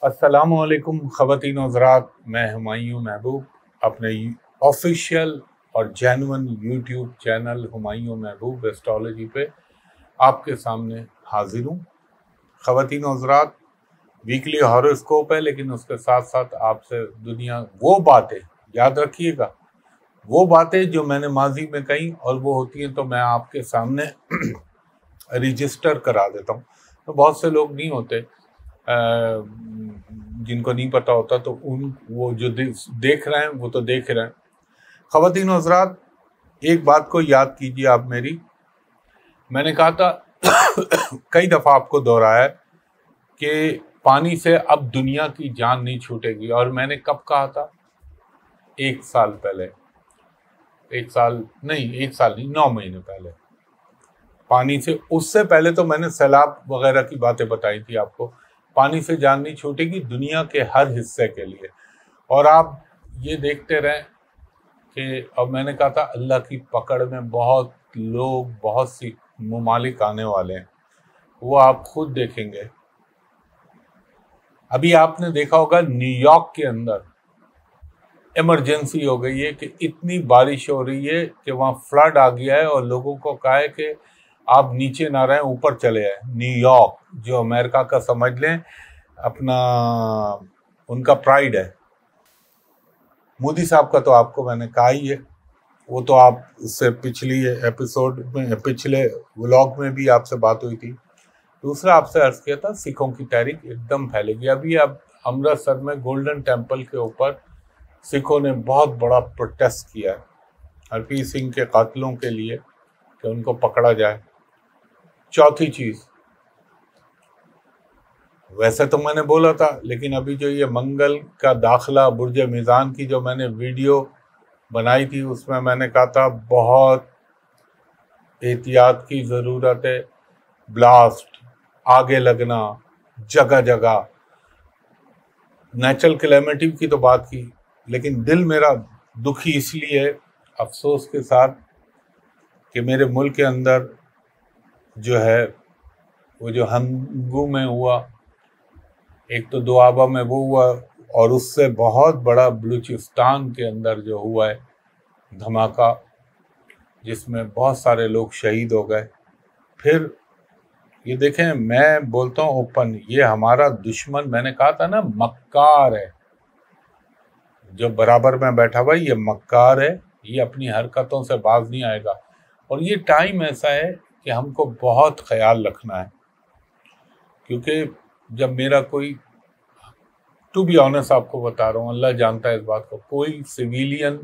السلام علیکم خواتین و حضرات، میں ہمایوں محبوب اپنے آفیشیل اور جینون یوٹیوب چینل ہمایوں محبوب ایسٹرالوجی پہ آپ کے سامنے حاضر ہوں۔ خواتین و حضرات، ویکلی ہاروسکوپ ہے، لیکن اس کے ساتھ ساتھ آپ سے دنیا وہ باتیں یاد رکھیے گا، وہ باتیں جو میں نے ماضی میں کہیں اور وہ ہوتی ہیں تو میں آپ کے سامنے رجسٹر کرا دیتا ہوں۔ تو بہت سے لوگ نہیں ہوتے جن کو نہیں پتا ہوتا، تو وہ جو دیکھ رہے ہیں وہ تو دیکھ رہے ہیں۔ خواتین و حضرات، ایک بات کو یاد کیجیے آپ میری، میں نے کہا تھا کئی دفعہ آپ کو دہرایا کہ پانی سے اب دنیا کی جان نہیں چھوٹے گی، اور میں نے کب کہا تھا؟ 1 سال پہلے، 1 سال نہیں 9 مہینے پہلے پانی سے۔ اس سے پہلے تو میں نے سیلاب وغیرہ کی باتیں بتائی تھی آپ کو۔ پانی سے جان نہیں چھوٹے گی دنیا کے ہر حصے کے لیے، اور آپ یہ دیکھتے رہیں کہ اب میں نے کہا تھا اللہ کی پکڑ میں بہت لوگ، بہت سی ممالک آنے والے ہیں، وہ آپ خود دیکھیں گے۔ ابھی آپ نے دیکھا ہوگا نیو یارک کے اندر ایمرجنسی ہو گئی ہے کہ اتنی بارش ہو رہی ہے کہ وہاں فلڈ آ گیا ہے، اور لوگوں کو کہا ہے کہ آپ نیچے نہ رہیں، اوپر چلے آئیں۔ نیو یارک جو امریکہ کا سمجھ لیں اپنا، ان کا پرائیڈ ہے۔ مودی صاحب کا تو آپ کو میں نے کہا ہی ہے، وہ تو آپ اس سے پچھلی ایپیسوڈ میں، پچھلے ولاگ میں بھی آپ سے بات ہوئی تھی۔ دوسرا آپ سے عرض کیا تھا سکھوں کی تحریک ایک دم پھیلے گی۔ ابھی اب امرتسر میں گولڈن ٹیمپل کے اوپر سکھوں نے بہت بڑا پروٹیسٹ کیا ہے ہرپریت سنگھ کے قاتلوں کے لیے کہ ان کو پکڑا جائے۔ چوتھی چیز، ویسے تو میں نے بولا تھا، لیکن ابھی جو یہ منگل کا داخلہ برج میزان کی جو میں نے ویڈیو بنائی تھی، اس میں نے کہا تھا بہت احتیاط کی ضرورت ہے، بلاسٹ، آگے لگنا جگہ جگہ، نیچرل کلیمٹی کی تو بات کی، لیکن دل میرا دکھی اس لیے ہے افسوس کے ساتھ کہ میرے ملک کے اندر جو ہے وہ جو ہنگو میں ہوا، ایک تو دوآبہ میں وہ ہوا، اور اس سے بہت بڑا بلوچستان کے اندر جو ہوا ہے دھماکہ، جس میں بہت سارے لوگ شہید ہو گئے۔ پھر یہ دیکھیں، میں بولتا ہوں اوپن، یہ ہمارا دشمن، میں نے کہا تھا نا مکار ہے، جو برابر میں بیٹھا ہوا یہ مکار ہے، یہ اپنی حرکتوں سے باز نہیں آئے گا۔ اور یہ ٹائم ایسا ہے کہ ہم کو بہت خیال رکھنا ہے، کیونکہ جب میرا کوئی، ٹو بی آنیسٹ آپ کو بتا رہا ہوں، اللہ جانتا ہے اس بات کو، کوئی سویلین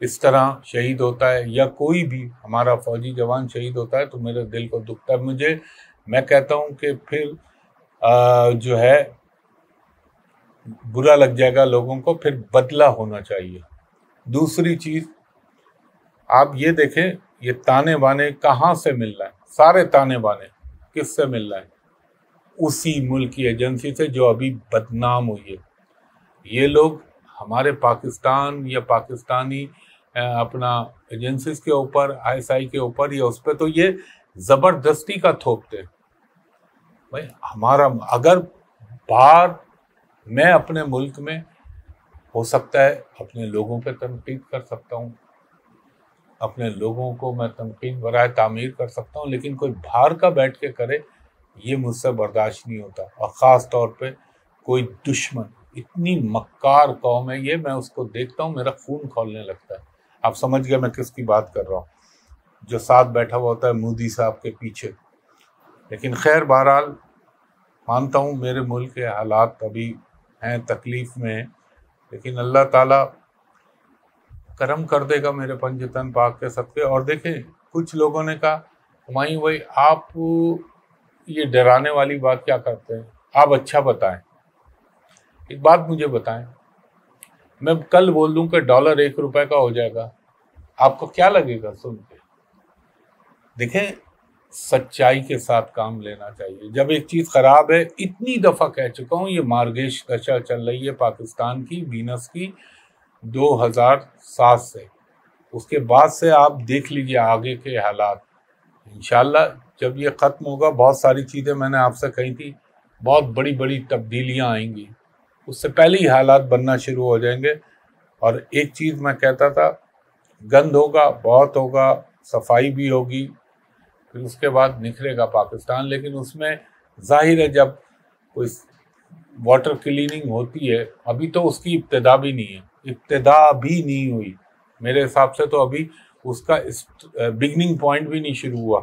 اس طرح شہید ہوتا ہے یا کوئی بھی ہمارا فوجی جوان شہید ہوتا ہے تو میرے دل کو دکھتا ہے۔ میں کہتا ہوں کہ پھر جو ہے برا لگ جائے گا لوگوں کو، پھر بدلہ ہونا چاہیے۔ دوسری چیز، آپ یہ دیکھیں یہ تانے بانے کہاں سے مل رہے ہیں؟ سارے تانے بانے کس سے مل رہے ہیں؟ اسی ملک کی ایجنسی سے جو ابھی بدنام ہوئی ہے۔ یہ لوگ ہمارے پاکستان یا پاکستانی اپنا ایجنسیز کے اوپر، ISI کے اوپر یا اس پہ تو یہ زبردستی کا تھوپتے ہیں۔ بھائی ہمارا، اگر باہر میں اپنے ملک میں ہو سکتا ہے اپنے لوگوں پہ تنقید کر سکتا ہوں، اپنے لوگوں کو میں تنقید برائے تعمیر کر سکتا ہوں، لیکن کوئی باہر کا بیٹھ کے کرے یہ مجھ سے برداشت نہیں ہوتا۔ اور خاص طور پہ کوئی دشمن، اتنی مکار قوم ہے یہ، میں اس کو دیکھتا ہوں میرا خون کھولنے لگتا ہے۔ آپ سمجھ گئے میں کس کی بات کر رہا ہوں، جو ساتھ بیٹھا ہوا ہوتا ہے مودی صاحب کے پیچھے۔ لیکن خیر، بہرحال مانتا ہوں میرے ملک کے حالات ابھی ہیں، تکلیف میں ہیں، لیکن اللہ تعالیٰ کرم کر دے گا میرے پنجتن پاک کے صدقے۔ اور دیکھیں کچھ لوگوں نے کہا ہمایوں بھائی آپ یہ ڈرانے والی بات کیا کرتے ہیں، آپ اچھا بتائیں، ایک بات مجھے بتائیں، میں کل بول دوں کہ ڈالر 1 روپے کا ہو جائے گا، آپ کو کیا لگے گا سن کے؟ دیکھیں سچائی کے ساتھ کام لینا چاہیے۔ جب ایک چیز خراب ہے، اتنی دفعہ کہہ چکا ہوں، یہ مارگیش دشا چل رہی ہے پاکستان کی، وینس کی، 2007 سے، اس کے بعد سے آپ دیکھ لیجئے آگے کے حالات۔ انشاءاللہ جب یہ ختم ہوگا، بہت ساری چیزیں میں نے آپ سے کہی تھی بہت بڑی بڑی تبدیلیاں آئیں گی، اس سے پہلے ہی حالات بننا شروع ہو جائیں گے۔ اور ایک چیز میں کہتا تھا، گند ہوگا، بہت ہوگا، صفائی بھی ہوگی، پھر اس کے بعد نکھرے گا پاکستان۔ لیکن اس میں ظاہر ہے جب کوئی واٹر کلیننگ ہوتی ہے، ابھی تو اس کی ابتدا بھی نہیں ہے، ابتدا بھی نہیں ہوئی میرے حساب سے، تو ابھی اس کا بگننگ پوائنٹ بھی نہیں شروع ہوا،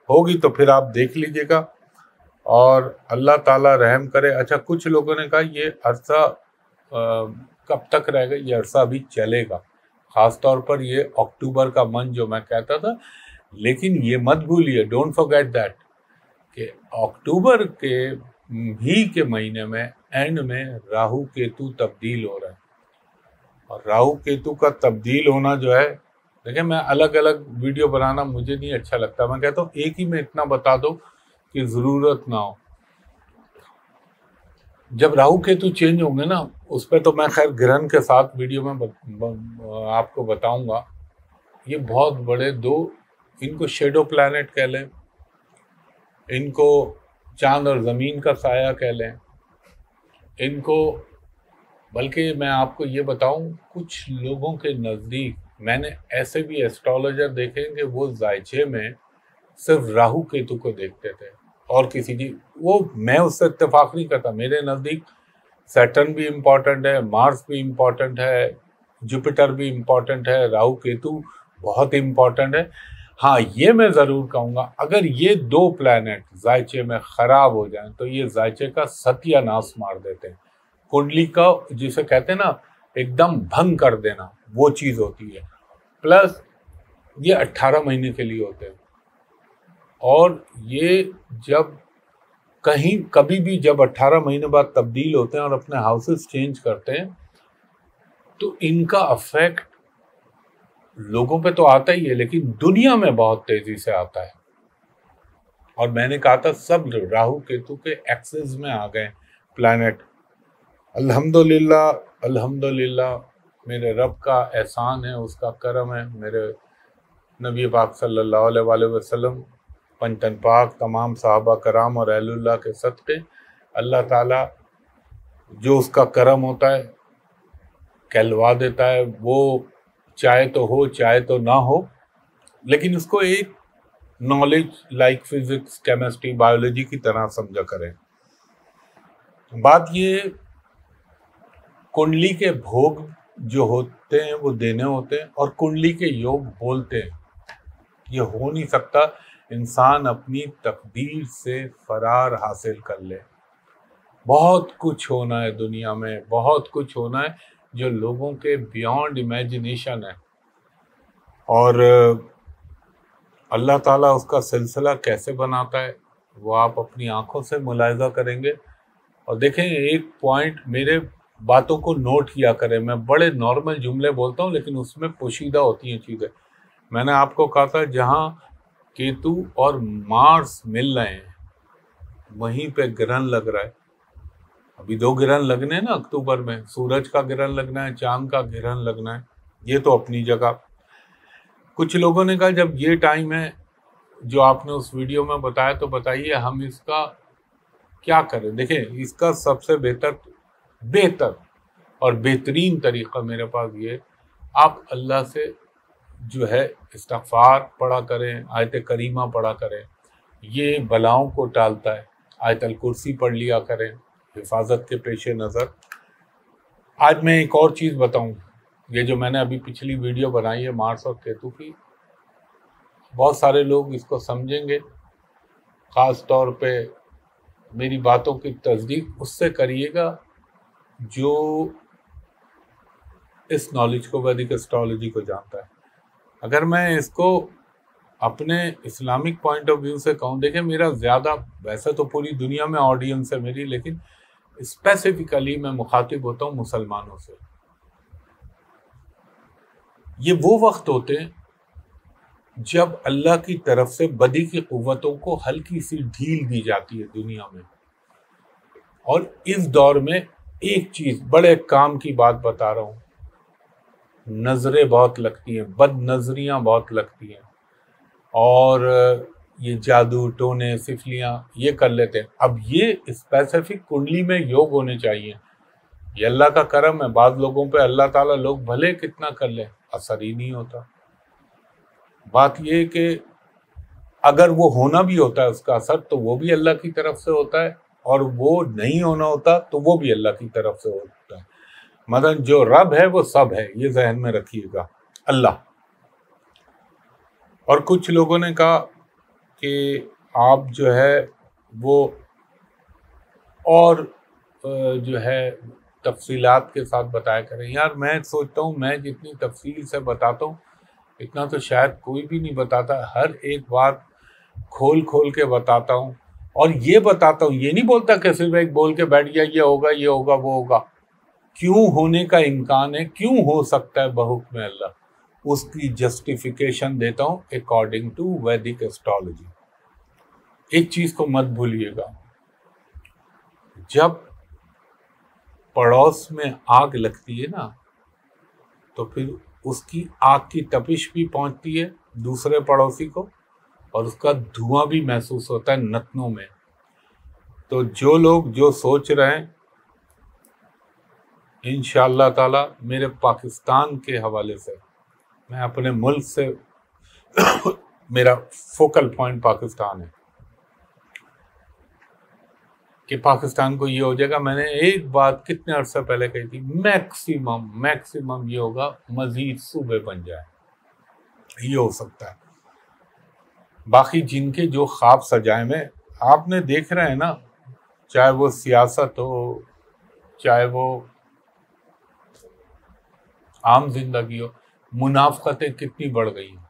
ہوگی تو پھر آپ دیکھ لیجئے گا اور اللہ تعالیٰ رحم کرے۔ اچھا، کچھ لوگوں نے کہا یہ عرصہ کب تک رہے گا؟ یہ عرصہ ابھی چلے گا، خاص طور پر یہ اکتوبر کا منتھ جو میں کہتا تھا۔ لیکن یہ مت بھولیے، ڈونٹ فارگیٹ دیٹ، کہ اکتوبر کے مہینے میں اینڈ میں راہو کیتو تبدیل ہو رہا ہے، اور راہو کیتو کا تبدیل ہونا جو ہے، دیکھیں میں الگ الگ ویڈیو بنانا مجھے نہیں اچھا لگتا، میں کہتا ہوں ایک ہی میں اتنا بتا دو کہ ضرورت نہ ہو۔ جب راہو کیتو چینج ہوں گے نا، اس پہ تو میں خیر گرہن کے ساتھ ویڈیو میں آپ کو بتاؤں گا۔ یہ بہت بڑے دو، ان کو شیڈو پلانٹ کہہ لیں، ان کو چاند اور زمین کا سایہ کہہ لیں، ان کو، بلکہ میں آپ کو یہ بتاؤں، کچھ لوگوں کے نزدیک میں نے ایسے بھی ایسٹرولوجر دیکھیں کہ وہ زائچے میں صرف راہو کیتو کو دیکھتے تھے اور کسی کی، وہ میں اس سے اتفاق نہیں کرتا۔ میرے نزدیک سیٹرن بھی امپورٹنٹ ہے، مارس بھی امپورٹنٹ ہے، جوپیٹر بھی امپورٹنٹ ہے، راہو کیتو بہت امپورٹنٹ ہے۔ ہاں، یہ میں ضرور کہوں گا، اگر یہ دو پلانٹ زائچے میں خراب ہو جائیں تو یہ زائچے کا ستیہ ناش مار دیتے ہیں، کنڈلی کا جسے کہتے ہیں نا ایک دم بھنگ کر دینا، وہ چیز ہوتی ہے۔ پلس یہ 18 مہینے کے لیے ہوتے ہیں، اور یہ جب کبھی بھی جب 18 مہینے بعد تبدیل ہوتے ہیں اور اپنے ہاؤسز چینج کرتے ہیں تو ان کا افیکٹ لوگوں پہ تو آتا ہی ہے، لیکن دنیا میں بہت تیزی سے آتا ہے۔ اور میں نے کہا تھا سب راہو کیتو کے ایکسس میں آ گئے پلانٹ۔ الحمدللہ الحمدللہ، میرے رب کا احسان ہے، اس کا کرم ہے، میرے نبی پاک صلی اللہ علیہ وآلہ وسلم، پنجتن پاک، تمام صحابہ کرام اور اہل اللہ کے صدقے، اللہ تعالیٰ جو اس کا کرم ہوتا ہے کہلوا دیتا ہے، وہ چاہے تو ہو چاہے تو نہ ہو، لیکن اس کو ایک knowledge like physics, chemistry, biology کی طرح سمجھا کریں۔ بات یہ، کنڈلی کے بھوگ جو ہوتے ہیں وہ دینے ہوتے ہیں، اور کنڈلی کے یوگ بولتے ہیں۔ یہ ہو نہیں سکتا انسان اپنی تقدیر سے فرار حاصل کر لے۔ بہت کچھ ہونا ہے دنیا میں، بہت کچھ ہونا ہے جو لوگوں کے بیانڈ امیجنیشن ہے، اور اللہ تعالیٰ اس کا سلسلہ کیسے بناتا ہے وہ آپ اپنی آنکھوں سے ملاحظہ کریں گے۔ اور دیکھیں، ایک پوائنٹ، میرے باتوں کو نوٹ کیا کریں، میں بڑے نارمل جملے بولتا ہوں لیکن اس میں پوشیدہ ہوتی ہیں چیزیں۔ میں نے آپ کو کہا تھا جہاں کیتو اور مارس مل رہے ہیں وہیں پہ گرہن لگ رہا ہے۔ ابھی 2 گرہن لگنے ہیں نا اکتوبر میں، سورج کا گرہن لگنا ہے، چاند کا گرہن لگنا ہے، یہ تو اپنی جگہ۔ کچھ لوگوں نے کہا جب یہ ٹائم ہے جو آپ نے اس ویڈیو میں بتایا تو بتائیے ہم اس کا کیا کریں۔ دیکھیں، اس کا سب سے بہتر اور بہترین طریقہ میرے پاس یہ، آپ اللہ سے جو ہے استغفار پڑھا کریں، آیت کریمہ پڑھا کریں، یہ بلاؤں کو ٹالتا ہے۔ آیت الکرسی پڑھ لیا کریں حفاظت کے پیش نظر۔ آج میں ایک اور چیز بتاؤں، یہ جو میں نے ابھی پچھلی ویڈیو بنائی ہے مارس اور کیتو کی، بہت سارے لوگ اس کو سمجھیں گے، خاص طور پہ میری باتوں کی تصدیق اس سے کریے گا جو اس نالج کو، ویدک اسٹرالوجی کو جانتا ہے۔ اگر میں اس کو اپنے اسلامک پوائنٹ آف ویو سے کہوں، دیکھیں میرا زیادہ، ویسے تو پوری دنیا میں آڈینس ہے میری، لیکن اسپیسیفکلی میں مخاطب ہوتا ہوں مسلمانوں سے۔ یہ وہ وقت ہوتے ہیں جب اللہ کی طرف سے بدی کی قوتوں کو ہلکی سی ڈھیل دی جاتی ہے دنیا میں، اور اس دور میں ایک چیز، بڑے کام کی بات بتا رہا ہوں، نظریں بہت لگتی ہیں، بد نظریاں بہت لگتی ہیں، اور یہ جادو ٹونے سفلیاں یہ کر لیتے ہیں. اب یہ اسپیسیفک کنڈلی میں یوگ ہونے چاہیے. یہ اللہ کا کرم ہے. بعض لوگوں پہ اللہ تعالیٰ لوگ بھلے کتنا کر لے اثر ہی نہیں ہوتا. بات یہ کہ اگر وہ ہونا بھی ہوتا ہے اس کا اثر تو وہ بھی اللہ کی طرف سے ہوتا ہے, اور وہ نہیں ہونا ہوتا تو وہ بھی اللہ کی طرف سے ہوتا ہے. مثلا جو رب ہے وہ سب ہے, یہ ذہن میں رکھیے گا, اللہ. اور کچھ لوگوں نے کہا کہ آپ جو ہے وہ اور جو ہے تفصیلات کے ساتھ بتایا کریں. یار میں سوچتا ہوں میں جتنی تفصیل سے بتاتا ہوں اتنا تو شاید کوئی بھی نہیں بتاتا. ہر ایک بات کھول کھول کے بتاتا ہوں, اور یہ بتاتا ہوں, یہ نہیں بولتا کہ صرف ایک بول کے بیٹھ گیا یہ ہوگا یہ ہوگا وہ ہوگا. کیوں ہونے کا امکان ہے, کیوں ہو سکتا ہے بحکم اللہ, اس کی جسٹیفیکیشن دیتا ہوں اکارڈنگ ٹو ویدک ایسٹرالوجی. ایک چیز کو مت بھولیے گا, جب پڑوس میں آگ لگتی ہے نا تو پھر اس کی آگ کی تپش بھی پہنچتی ہے دوسرے پڑوسی کو, اور اس کا دھواں بھی محسوس ہوتا ہے نتنوں میں. تو جو لوگ جو سوچ رہے ہیں انشاءاللہ تعالی میرے پاکستان کے حوالے سے, میں اپنے ملک سے میرا فوکل پوائنٹ پاکستان ہے کہ پاکستان کو یہ ہو جائے گا. میں نے ایک بات کتنے عرصے پہلے کہی تھی, میکسیمم یہ ہوگا مزید صوبے بن جائے, یہ ہو سکتا ہے. باقی جن کے جو خواب سجائے میں آپ نے دیکھ رہے ہیں نا, چاہے وہ سیاست ہو چاہے وہ عام زندگی ہو, منافقتیں کتنی بڑھ گئی ہیں.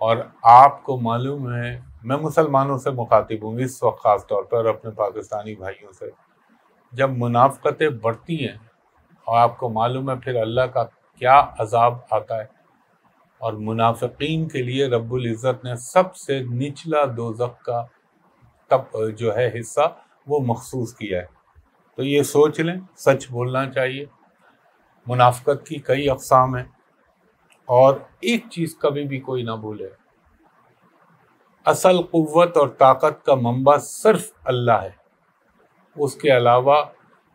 اور آپ کو معلوم ہے, میں مسلمانوں سے مخاطب ہوں اس وقت خاص طور پر, اپنے پاکستانی بھائیوں سے, جب منافقتیں بڑھتی ہیں اور آپ کو معلوم ہے پھر اللہ کا کیا عذاب آتا ہے. اور منافقین کے لیے رب العزت نے سب سے نچلا دوزخ کا جو ہے حصہ وہ مخصوص کیا ہے. تو یہ سوچ لیں, سچ بولنا چاہیے. منافقت کی کئی اقسام ہیں, اور ایک چیز کبھی بھی کوئی نہ بھولے, اصل قوت اور طاقت کا منبع صرف اللہ ہے. اس کے علاوہ,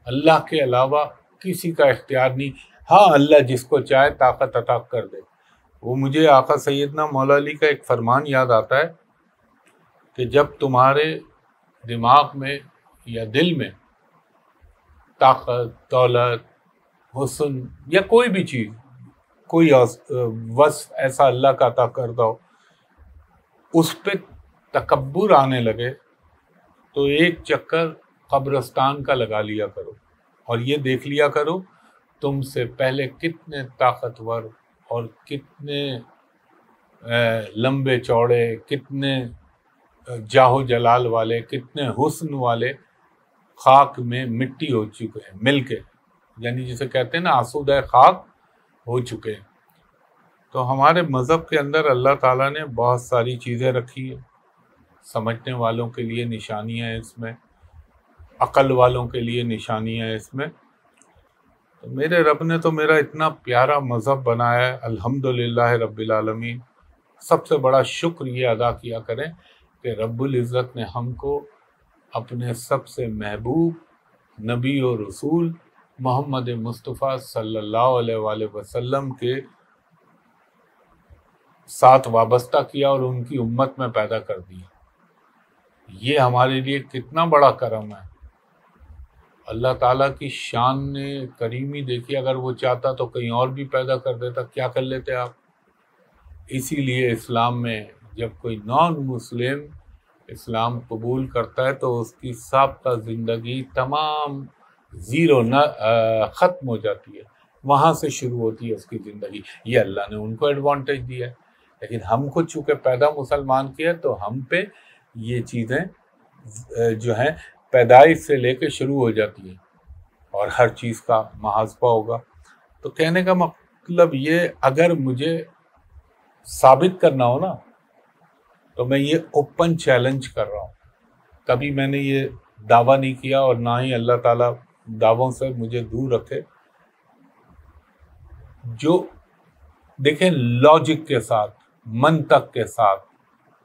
اللہ کے علاوہ کسی کا اختیار نہیں. ہاں اللہ جس کو چاہے طاقت عطا کر دے. وہ مجھے آقا سیدنا مولا علی کا ایک فرمان یاد آتا ہے کہ جب تمہارے دماغ میں یا دل میں طاقت, دولت, حسن یا کوئی بھی چیز, کوئی وصف ایسا اللہ کا عطا کردہ ہو, اس پہ تکبر آنے لگے تو ایک چکر قبرستان کا لگا لیا کرو, اور یہ دیکھ لیا کرو تم سے پہلے کتنے طاقتور اور کتنے لمبے چوڑے, کتنے جاہ و جلال والے, کتنے حسن والے خاک میں مٹی ہو چکے ہیں مل کے, یعنی جسے کہتے ہیں نا آسودہ خاک ہو چکے ہیں. تو ہمارے مذہب کے اندر اللہ تعالیٰ نے بہت ساری چیزیں رکھی ہیں. سمجھنے والوں کے لیے نشانیاں ہیں اس میں, عقل والوں کے لیے نشانیاں ہیں اس میں. تو میرے رب نے تو میرا اتنا پیارا مذہب بنایا ہے, الحمدللہ رب العالمین. سب سے بڑا شکر یہ ادا کیا کریں کہ رب العزت نے ہم کو اپنے سب سے محبوب نبی و رسول محمد مصطفیٰ صلی اللہ علیہ وآلہ وسلم کے ساتھ وابستہ کیا اور ان کی امت میں پیدا کر دیا. یہ ہمارے لیے کتنا بڑا کرم ہے. اللہ تعالیٰ کی شان نے کریمی دیکھی, اگر وہ چاہتا تو کہیں اور بھی پیدا کر دیتا, کیا کر لیتے آپ. اسی لیے اسلام میں جب کوئی نان مسلم اسلام قبول کرتا ہے تو اس کی سابقہ زندگی تمام زیرو ختم ہو جاتی ہے, وہاں سے شروع ہوتی ہے اس کی زندگی. یہ اللہ نے ان کو ایڈوانٹیج دیا ہے, لیکن ہم کو چونکہ پیدا مسلمان کیا تو ہم پہ یہ چیزیں جو ہیں پیدائش سے لے کے شروع ہو جاتی ہیں, اور ہر چیز کا محاسبہ ہوگا. تو کہنے کا مطلب یہ, اگر مجھے ثابت کرنا ہو نا تو میں یہ اوپن چیلنج کر رہا ہوں. کبھی میں نے یہ دعویٰ نہیں کیا, اور نہ ہی اللہ تعالیٰ دعووں سے مجھے دور رکھے. جو دیکھیں لاجک کے ساتھ, منطق کے ساتھ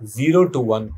021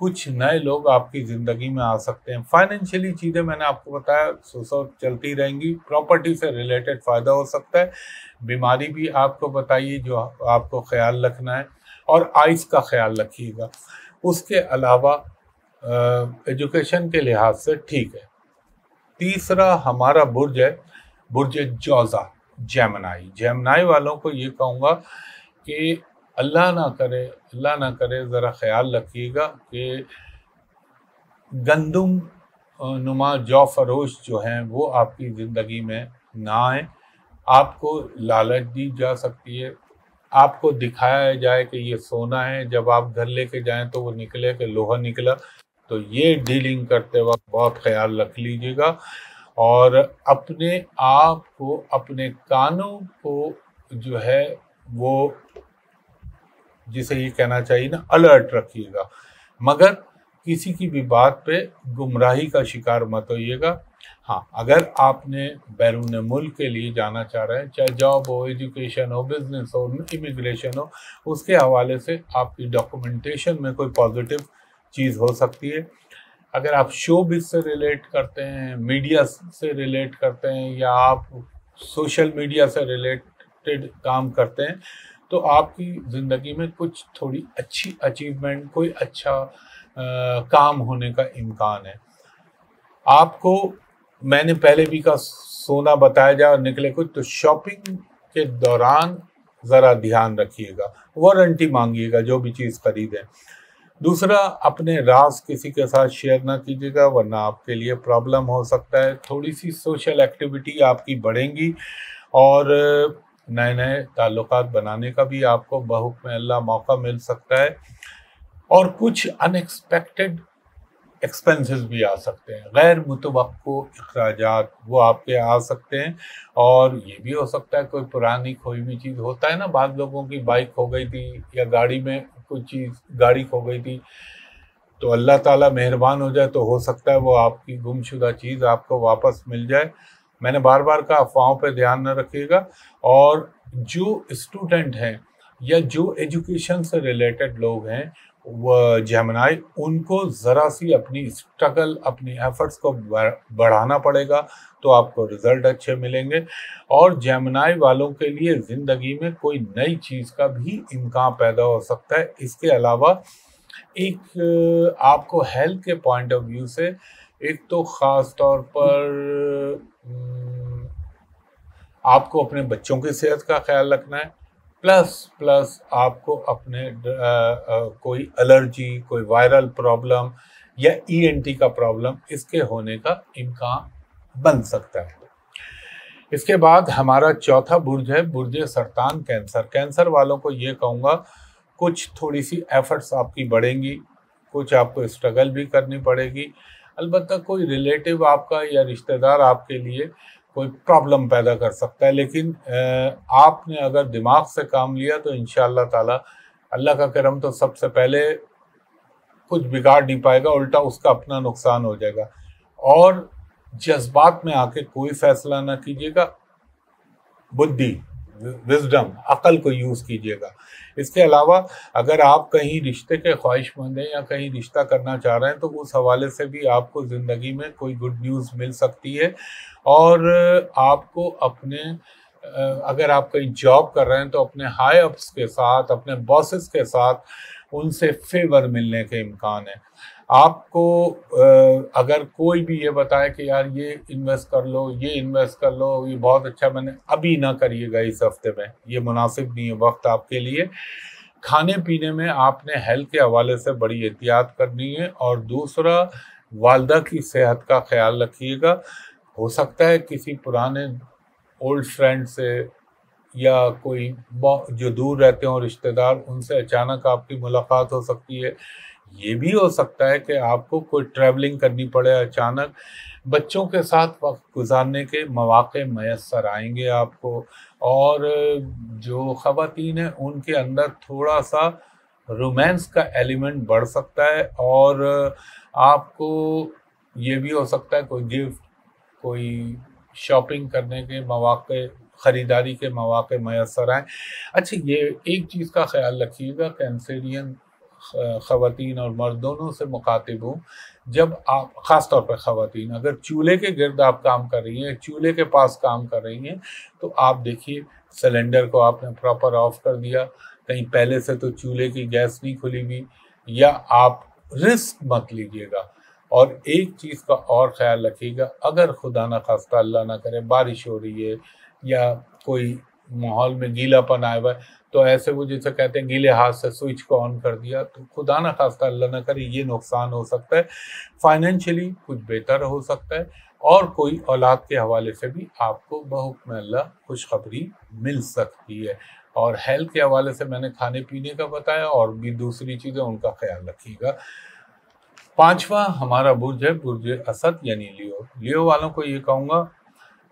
کچھ نئے لوگ آپ کی زندگی میں آ سکتے ہیں. فائنینشلی چیزیں میں نے آپ کو بتایا سو چلتی رہیں گی. پراپرٹی سے ریلیٹڈ فائدہ ہو سکتا ہے. بیماری بھی آپ کو بتائیے جو آپ کو خیال رکھنا ہے, اور آئس کا خیال رکھیے گا. اس کے علاوہ ایجوکیشن کے لحاظ سے ٹھیک ہے. تیسرا ہمارا برج ہے برج جوزا, جیمنائی والوں کو یہ کہوں گا کہ اللہ نہ کرے ذرا خیال رکھیے گا کہ گندم نما جو فروش جو ہیں وہ آپ کی زندگی میں نہ آئیں. آپ کو لالچ دی جا سکتی ہے, آپ کو دکھایا جائے کہ یہ سونا ہے, جب آپ گھر لے کے جائیں تو وہ نکلے کہ لوہا نکلا. تو یہ ڈیلنگ کرتے وقت بہت خیال رکھ لیجیے گا, اور اپنے آپ کو, اپنے کانوں کو جو ہے وہ جسے یہ کہنا چاہیے نا الرٹ رکھیے گا, مگر کسی کی بھی بات پہ گمراہی کا شکار مت ہوئیے گا. ہاں, اگر آپ نے بیرون ملک کے لیے جانا چاہ رہے ہیں, چاہے جاب ہو, ایجوکیشن ہو, بزنس ہو, امیگریشن ہو, اس کے حوالے سے آپ کی ڈاکومنٹیشن میں کوئی پازیٹیو چیز ہو سکتی ہے. اگر آپ شو بز سے ریلیٹ کرتے ہیں, میڈیا سے ریلیٹ کرتے ہیں, یا آپ سوشل میڈیا سے ریلیٹڈ کام کرتے ہیں, تو آپ کی زندگی میں کچھ تھوڑی اچھی اچیومنٹ, کوئی اچھا کام ہونے کا امکان ہے. آپ کو میں نے پہلے بھی کا سونا بتایا جائے اور نکلے کچھ, تو شاپنگ کے دوران ذرا دھیان رکھیے گا, وارنٹی مانگیے گا جو بھی چیز خریدیں. دوسرا, اپنے راز کسی کے ساتھ شیئر نہ کیجیے گا ورنہ آپ کے لیے پرابلم ہو سکتا ہے. تھوڑی سی سوشل ایکٹیویٹی آپ کی بڑھیں گی, اور نئے تعلقات بنانے کا بھی آپ کو بحکم اللہ موقع مل سکتا ہے. اور کچھ ان ایکسپیکٹڈ ایکسپینسز بھی آ سکتے ہیں, غیر متوقع اخراجات وہ آپ کے آ سکتے ہیں. اور یہ بھی ہو سکتا ہے کوئی پرانی کھوئی ہوئی چیز, ہوتا ہے نا بعض لوگوں کی بائک کھو گئی تھی یا گاڑی میں کوئی چیز, گاڑی کھو گئی تھی, تو اللہ تعالیٰ مہربان ہو جائے تو ہو سکتا ہے وہ آپ کی گم شدہ چیز آپ کو واپس مل جائے. میں نے بار بار کہا افواہوں پہ دھیان نہ رکھیے گا. اور جو اسٹوڈنٹ ہیں یا جو ایجوکیشن سے ریلیٹڈ لوگ ہیں وہ جیمنائی, ان کو ذرا سی اپنی اسٹرگل, اپنی ایفرٹس کو بڑھانا پڑے گا تو آپ کو رزلٹ اچھے ملیں گے. اور جیمنائی والوں کے لیے زندگی میں کوئی نئی چیز کا بھی امکان پیدا ہو سکتا ہے. اس کے علاوہ ایک آپ کو ہیلتھ کے پوائنٹ آف ویو سے ایک تو خاص طور پر آپ کو اپنے بچوں کی صحت کا خیال رکھنا ہے, پلس آپ کو اپنے کوئی الرجی, کوئی وائرل پرابلم یا ENT کا پرابلم, اس کے ہونے کا امکان بن سکتا ہے. اس کے بعد ہمارا چوتھا برج ہے برج سرطان, کینسر والوں کو یہ کہوں گا کچھ تھوڑی سی ایفرٹس آپ کی بڑھیں گی, کچھ آپ کو اسٹرگل بھی کرنی پڑے گی. البتہ کوئی ریلیٹیو آپ کا یا رشتہ دار آپ کے لیے کوئی پرابلم پیدا کر سکتا ہے, لیکن آپ نے اگر دماغ سے کام لیا تو انشاءاللہ تعالی اللہ کا کرم تو سب سے پہلے کچھ بگاڑ نہیں پائے گا, الٹا اس کا اپنا نقصان ہو جائے گا. اور جذبات میں آ کے کوئی فیصلہ نہ کیجیے گا, بدھی, وزڈم, عقل کو یوز کیجیے گا. اس کے علاوہ اگر آپ کہیں رشتے کے خواہش مند ہیں یا کہیں رشتہ کرنا چاہ رہے ہیں تو اس حوالے سے بھی آپ کو زندگی میں کوئی گڈ نیوز مل سکتی ہے. اور آپ کو اپنے اگر آپ کہیں جاب کر رہے ہیں تو اپنے ہائی اپس کے ساتھ, اپنے باسز کے ساتھ ان سے فیور ملنے کے امکان ہے. آپ کو اگر کوئی بھی یہ بتائے کہ یار یہ انویسٹ کر لو, یہ انویسٹ کر لو, یہ بہت اچھا, میں نے ابھی نہ کریے گا اس ہفتے میں, یہ مناسب نہیں ہے وقت آپ کے لیے. کھانے پینے میں آپ نے ہیلتھ کے حوالے سے بڑی احتیاط کرنی ہے. اور دوسرا, والدہ کی صحت کا خیال رکھیے گا. ہو سکتا ہے کسی پرانے اولڈ فرینڈ سے یا کوئی جو دور رہتے ہوں رشتہ دار, ان سے اچانک آپ کی ملاقات ہو سکتی ہے. یہ بھی ہو سکتا ہے کہ آپ کو کوئی ٹریولنگ کرنی پڑے اچانک. بچوں کے ساتھ وقت گزارنے کے مواقع میسر آئیں گے آپ کو. اور جو خواتین ہیں ان کے اندر تھوڑا سا رومانس کا ایلیمنٹ بڑھ سکتا ہے, اور آپ کو یہ بھی ہو سکتا ہے کوئی گفٹ, کوئی شاپنگ کرنے کے مواقع, خریداری کے مواقع میسر آئیں. اچھا, یہ ایک چیز کا خیال رکھیے گا, کینسرین خواتین اور مرد دونوں سے مخاطب ہوں، جب آپ خاص طور پر خواتین اگر چولہے کے گرد آپ کام کر رہی ہیں، چولہے کے پاس کام کر رہی ہیں، تو آپ دیکھیے سلنڈر کو آپ نے پراپر آف کر دیا، کہیں پہلے سے تو چولہے کی گیس نہیں کھلی ہوئی، یا آپ رسک مت لیجیے گا۔ اور ایک چیز کا اور خیال رکھیے گا، اگر خدا نہ خواستہ اللہ نہ کرے بارش ہو رہی ہے یا کوئی ماحول میں گیلا پن آیا ہوا ہے، تو ایسے وہ جیسے کہتے ہیں گیلے ہاتھ سے سوئچ کو آن کر دیا، تو خدا نہ خواستہ اللہ نہ کرے یہ نقصان ہو سکتا ہے۔ فائنینشلی کچھ بہتر ہو سکتا ہے، اور کوئی اولاد کے حوالے سے بھی آپ کو بحکم اللہ خوشخبری مل سکتی ہے۔ اور ہیلتھ کے حوالے سے میں نے کھانے پینے کا بتایا، اور بھی دوسری چیزیں ان کا خیال رکھیے گا۔ پانچواں ہمارا برج ہے برج اسد یعنی لیو۔ لیو والوں کو یہ کہوں گا،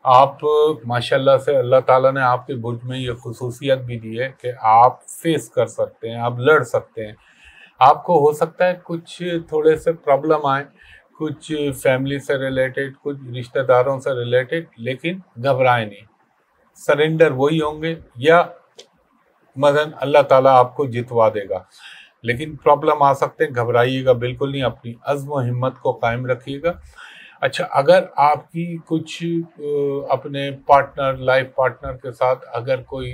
آپ ماشاءاللہ سے اللہ تعالیٰ نے آپ کے برج میں یہ خصوصیت بھی دی ہے کہ آپ فیس کر سکتے ہیں، آپ لڑ سکتے ہیں۔ آپ کو ہو سکتا ہے کچھ تھوڑے سے پرابلم آئیں، کچھ فیملی سے ریلیٹڈ، کچھ رشتہ داروں سے ریلیٹڈ، لیکن گھبرائیں نہیں، سرنڈر وہی ہوں گے، یا مثلاً اللہ تعالیٰ آپ کو جتوا دے گا، لیکن پرابلم آ سکتے ہیں، گھبرائیے گا بالکل نہیں، اپنی عزم و ہمت کو قائم رکھیے گا۔ اچھا، اگر آپ کی کچھ اپنے پارٹنر، لائف پارٹنر کے ساتھ اگر کوئی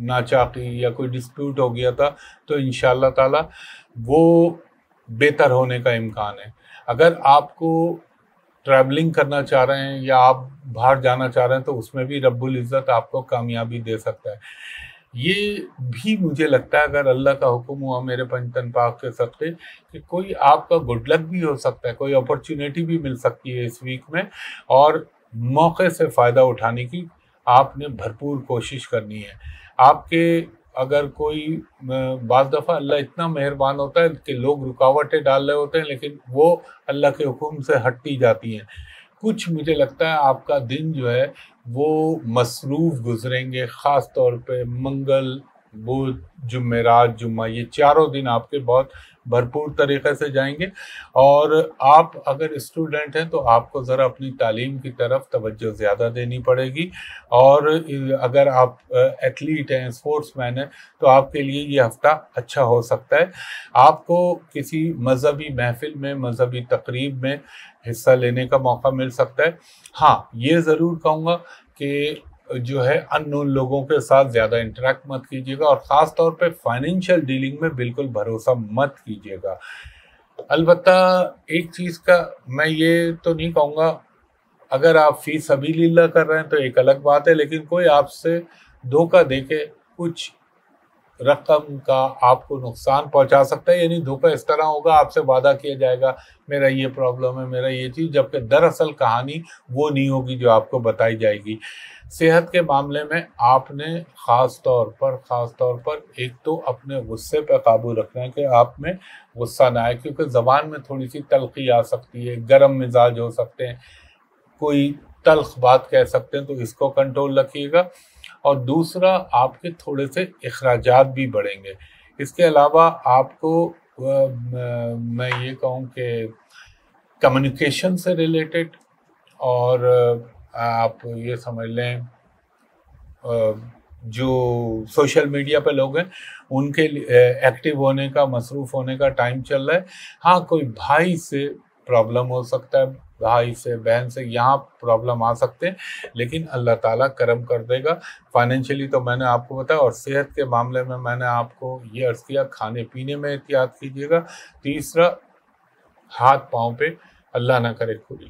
ناچاقی یا کوئی ڈسپیوٹ ہو گیا تھا، تو انشاءاللہ تعالیٰ وہ بہتر ہونے کا امکان ہے۔ اگر آپ کو ٹریولنگ کرنا چاہ رہے ہیں یا آپ باہر جانا چاہ رہے ہیں، تو اس میں بھی رب العزت آپ کو کامیابی دے سکتا ہے۔ یہ بھی مجھے لگتا ہے اگر اللہ کا حکم ہوا میرے پنجتن پاک کے صدقے، کہ کوئی آپ کا گڈ لک بھی ہو سکتا ہے، کوئی اپرچونیٹی بھی مل سکتی ہے اس ویک میں، اور موقع سے فائدہ اٹھانے کی آپ نے بھرپور کوشش کرنی ہے۔ آپ کے اگر کوئی بعض دفعہ اللہ اتنا مہربان ہوتا ہے کہ لوگ رکاوٹیں ڈال رہے ہوتے ہیں، لیکن وہ اللہ کے حکم سے ہٹتی جاتی ہیں۔ کچھ مجھے لگتا ہے آپ کا دن جو ہے وہ مصروف گزریں گے، خاص طور پہ منگل، بدھ، جمعرات، جمعہ، یہ چاروں دن آپ کے بہت بھرپور طریقے سے جائیں گے۔ اور آپ اگر اسٹوڈنٹ ہیں تو آپ کو ذرا اپنی تعلیم کی طرف توجہ زیادہ دینی پڑے گی، اور اگر آپ ایتھلیٹ ہیں، اسپورٹس مین ہیں، تو آپ کے لیے یہ ہفتہ اچھا ہو سکتا ہے۔ آپ کو کسی مذہبی محفل میں، مذہبی تقریب میں حصہ لینے کا موقع مل سکتا ہے۔ ہاں، یہ ضرور کہوں گا کہ جو ہے اننون لوگوں کے ساتھ زیادہ انٹریکٹ مت کیجیے گا، اور خاص طور پہ فائنینشیل ڈیلنگ میں بالکل بھروسہ مت کیجیے گا۔ البتہ ایک چیز کا میں یہ تو نہیں کہوں گا، اگر آپ فی سبیل اللہ کر رہے ہیں تو ایک الگ بات ہے، لیکن کوئی آپ سے دھوکہ دے کے کچھ رقم کا آپ کو نقصان پہنچا سکتا ہے، یعنی دھوکہ اس طرح ہوگا، آپ سے وعدہ کیا جائے گا میرا یہ پرابلم ہے، میرا یہ چیز، جبکہ دراصل کہانی وہ نہیں ہوگی جو آپ کو بتائی جائے گی۔ صحت کے معاملے میں آپ نے خاص طور پر ایک تو اپنے غصے پہ قابو رکھنا ہے کہ آپ میں غصہ نہ آئے، کیونکہ زبان میں تھوڑی سی تلخی آ سکتی ہے، گرم مزاج ہو سکتے ہیں، کوئی تلخ بات کہہ سکتے ہیں، تو اس کو کنٹرول رکھیے گا۔ اور دوسرا، آپ کے تھوڑے سے اخراجات بھی بڑھیں گے۔ اس کے علاوہ آپ کو میں یہ کہوں کہ کمیونیکیشن سے ریلیٹڈ، اور آپ یہ سمجھ لیں جو سوشل میڈیا پہ لوگ ہیں ان کے ایکٹیو ہونے کا، مصروف ہونے کا ٹائم چل رہا ہے۔ ہاں، کوئی بھائی سے پرابلم ہو سکتا ہے، بھائی سے، بہن سے، یہاں پرابلم آ سکتے ہیں، لیکن اللہ تعالیٰ کرم کر دے گا۔ فائنینشلی تو میں نے آپ کو بتایا، اور صحت کے معاملے میں نے آپ کو یہ عرض کیا، کھانے پینے میں احتیاط کیجیے گا۔ تیسرا، ہاتھ پاؤں پہ اللہ نہ کرے کوئی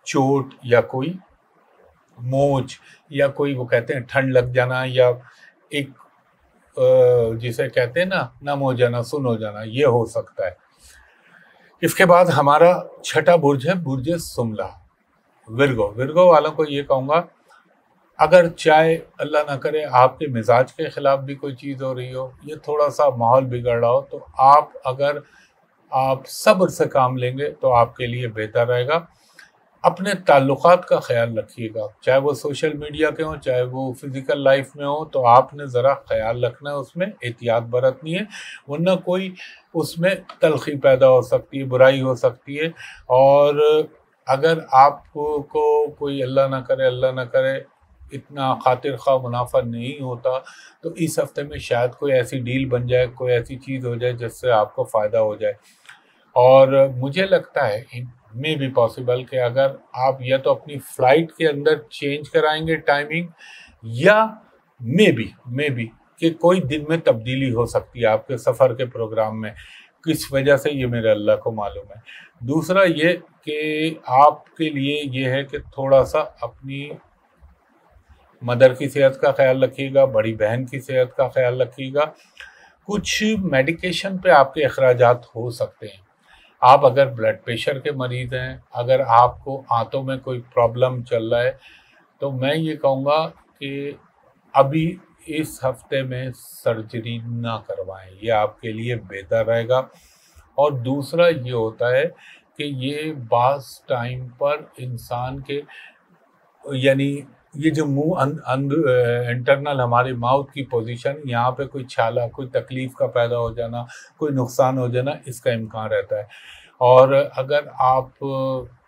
چوٹ یا کوئی موچ یا کوئی، وہ کہتے ہیں ٹھنڈ لگ جانا، یا ایک جسے کہتے ہیں نا نم ہو جانا، سن ہو جانا، یہ ہو سکتا ہے۔ اس کے بعد ہمارا چھٹا برج ہے برج سملہ، ورگو والوں کو یہ کہوں گا، اگر چاہے اللہ نہ کرے آپ کے مزاج کے خلاف بھی کوئی چیز ہو رہی ہو، یہ تھوڑا سا ماحول بگڑ رہا ہو، تو اگر آپ صبر سے کام لیں گے تو آپ کے لیے بہتر رہے گا۔ اپنے تعلقات کا خیال رکھیے گا، چاہے وہ سوشل میڈیا کے ہوں، چاہے وہ فزیکل لائف میں ہوں، تو آپ نے ذرا خیال رکھنا ہے، اس میں احتیاط برتنی ہے، ورنہ کوئی اس میں تلخی پیدا ہو سکتی ہے، برائی ہو سکتی ہے۔ اور اگر آپ کو کوئی اللہ نہ کرے اتنا خاطر خواہ منافع نہیں ہوتا، تو اس ہفتے میں شاید کوئی ایسی ڈیل بن جائے، کوئی ایسی چیز ہو جائے جس سے آپ کو فائدہ ہو جائے۔ اور مجھے لگتا ہے میں بھی پاسبل کہ اگر آپ یا تو اپنی فلائٹ کے اندر چینج کرائیں گے ٹائمنگ، یا میں بھی کہ کوئی دن میں تبدیلی ہو سکتی ہے آپ کے سفر کے پروگرام میں، کس وجہ سے یہ میرے اللہ کو معلوم ہے۔ دوسرا یہ کہ آپ کے لیے یہ ہے کہ تھوڑا سا اپنی مدر کی صحت کا خیال رکھیے گا، بڑی بہن کی صحت کا خیال رکھیے گا۔ کچھ میڈیکیشن پہ آپ کے اخراجات ہو سکتے ہیں۔ آپ اگر بلڈ پریشر کے مریض ہیں، اگر آپ کو آنتوں میں کوئی پرابلم چل رہا ہے، تو میں یہ کہوں گا کہ ابھی اس ہفتے میں سرجری نہ کروائیں، یہ آپ کے لیے بہتر رہے گا۔ اور دوسرا یہ ہوتا ہے کہ یہ بعض ٹائم پر انسان کے یعنی یہ جو منہ انٹرنل ہماری ماؤتھ کی پوزیشن، یہاں پہ کوئی چھالا، کوئی تکلیف کا پیدا ہو جانا، کوئی نقصان ہو جانا، اس کا امکان رہتا ہے۔ اور اگر آپ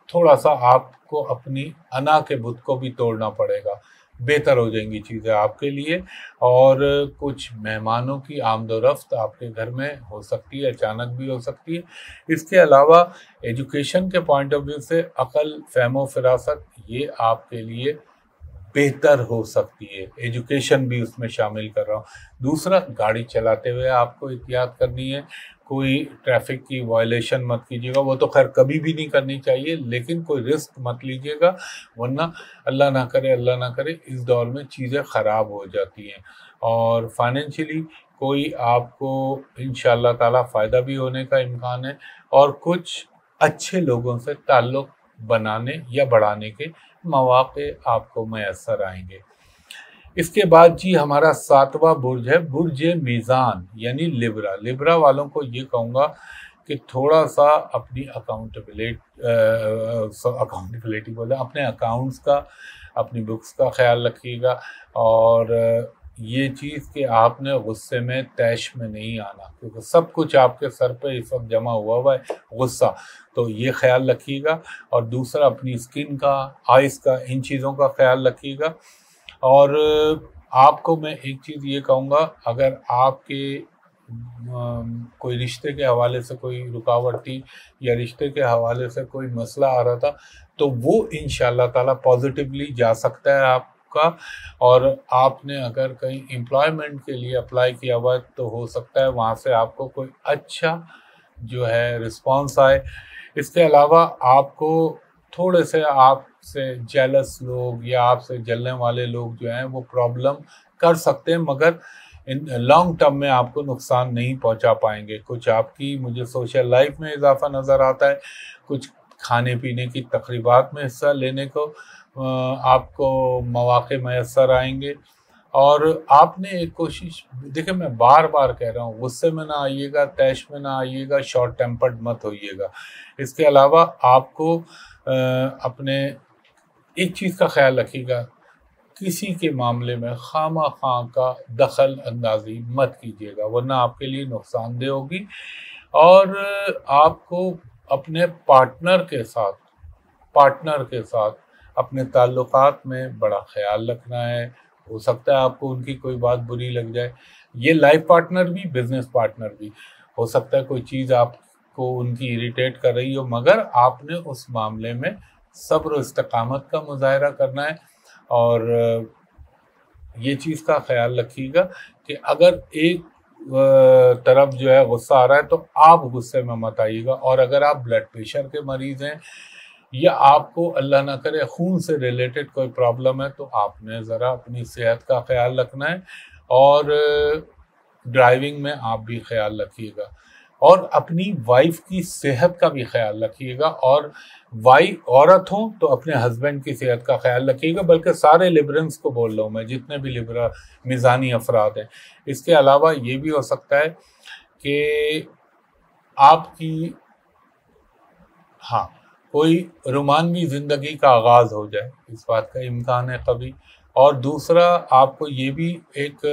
تھوڑا سا آپ کو اپنی انا کے بت کو بھی توڑنا پڑے گا، بہتر ہو جائیں گی چیزیں آپ کے لیے۔ اور کچھ مہمانوں کی آمد و رفت آپ کے گھر میں ہو سکتی ہے، اچانک بھی ہو سکتی ہے۔ اس کے علاوہ ایجوکیشن کے پوائنٹ آف ویو سے عقل، فہم و فراست، یہ آپ کے لیے بہتر ہو سکتی ہے، ایجوکیشن بھی اس میں شامل کر رہا ہوں۔ دوسرا، گاڑی چلاتے ہوئے آپ کو احتیاط کرنی ہے، کوئی ٹریفک کی وائلیشن مت کیجیے گا، وہ تو خیر کبھی بھی نہیں کرنی چاہیے، لیکن کوئی رسک مت لیجیے گا، ورنہ اللہ نہ کرے اس دور میں چیزیں خراب ہو جاتی ہیں۔ اور فائنینشلی کوئی آپ کو انشاءاللہ تعالی فائدہ بھی ہونے کا امکان ہے، اور کچھ اچھے لوگوں سے تعلق بنانے یا بڑھانے کے مواقع آپ کو میسر آئیں گے۔ اس کے بعد جی ہمارا 7واں برج ہے برج میزان، یعنی لبرا والوں کو یہ کہوں گا کہ تھوڑا سا اپنی اکاؤنٹیبلٹی بولے، اپنے اکاؤنٹس کا، اپنی بکس کا خیال رکھیے گا۔ اور یہ چیز کہ آپ نے غصے میں طیش میں نہیں آنا، کیونکہ سب کچھ آپ کے سر پہ اس وقت جمع ہوا ہے غصہ، تو یہ خیال رکھیے گا۔ اور دوسرا اپنی اسکن کا، آئز کا، ان چیزوں کا خیال رکھیے گا۔ اور آپ کو میں ایک چیز یہ کہوں گا، اگر آپ کے کوئی رشتے کے حوالے سے کوئی رکاوٹ تھی یا رشتے کے حوالے سے کوئی مسئلہ آ رہا تھا، تو وہ انشاءاللہ تعالیٰ پازیٹیولی جا سکتا ہے آپ کا۔ اور آپ نے اگر کہیں امپلائمنٹ کے لیے اپلائی کیا ہوا ہے تو ہو سکتا ہے وہاں سے آپ کو کوئی اچھا جو ہے رسپانس آئے۔ اس کے علاوہ آپ کو تھوڑے سے آپ سے جیلس لوگ یا آپ سے جلنے والے لوگ جو ہیں وہ پرابلم کر سکتے ہیں، مگر لانگ ٹرم میں آپ کو نقصان نہیں پہنچا پائیں گے۔ کچھ آپ کی مجھے سوشل لائف میں اضافہ نظر آتا ہے، کچھ کھانے پینے کی تقریبات میں حصہ لینے کو آپ کو مواقع میسر آئیں گے۔ اور آپ نے ایک کوشش، دیکھیں میں بار بار کہہ رہا ہوں، غصے میں نہ آئیے گا، طیش میں نہ آئیے گا، شارٹ ٹیمپرڈ مت ہوئیے گا۔ اس کے علاوہ آپ کو اپنے ایک چیز کا خیال رکھیے گا، کسی کے معاملے میں خواہ کا دخل اندازی مت کیجیے گا، ورنہ آپ کے لیے نقصان دہ ہوگی۔ اور آپ کو اپنے پارٹنر کے ساتھ اپنے تعلقات میں بڑا خیال رکھنا ہے۔ ہو سکتا ہے آپ کو ان کی کوئی بات بری لگ جائے، یہ لائف پارٹنر بھی، بزنس پارٹنر بھی، ہو سکتا ہے کوئی چیز آپ کو ان کی اریٹیٹ کر رہی ہو، مگر آپ نے اس معاملے میں صبر و استقامت کا مظاہرہ کرنا ہے۔ اور یہ چیز کا خیال رکھیے گا کہ اگر ایک طرف جو ہے غصہ آ رہا ہے تو آپ غصے میں مت آئیے گا۔ اور اگر آپ بلڈ پریشر کے مریض ہیں یا آپ کو اللہ نہ کرے خون سے ریلیٹڈ کوئی پرابلم ہے، تو آپ نے ذرا اپنی صحت کا خیال رکھنا ہے۔ اور ڈرائیونگ میں آپ بھی خیال رکھیے گا، اور اپنی وائف کی صحت کا بھی خیال رکھیے گا۔ اور عورت ہوں تو اپنے ہسبینڈ کی صحت کا خیال رکھیے گا، بلکہ سارے لبرنس کو بول رہا ہوں میں، جتنے بھی میزانی افراد ہیں۔ اس کے علاوہ یہ بھی ہو سکتا ہے کہ آپ کی کوئی رومانوی زندگی کا آغاز ہو جائے، اس بات کا امکان ہے کبھی۔ اور دوسرا آپ کو یہ بھی ایک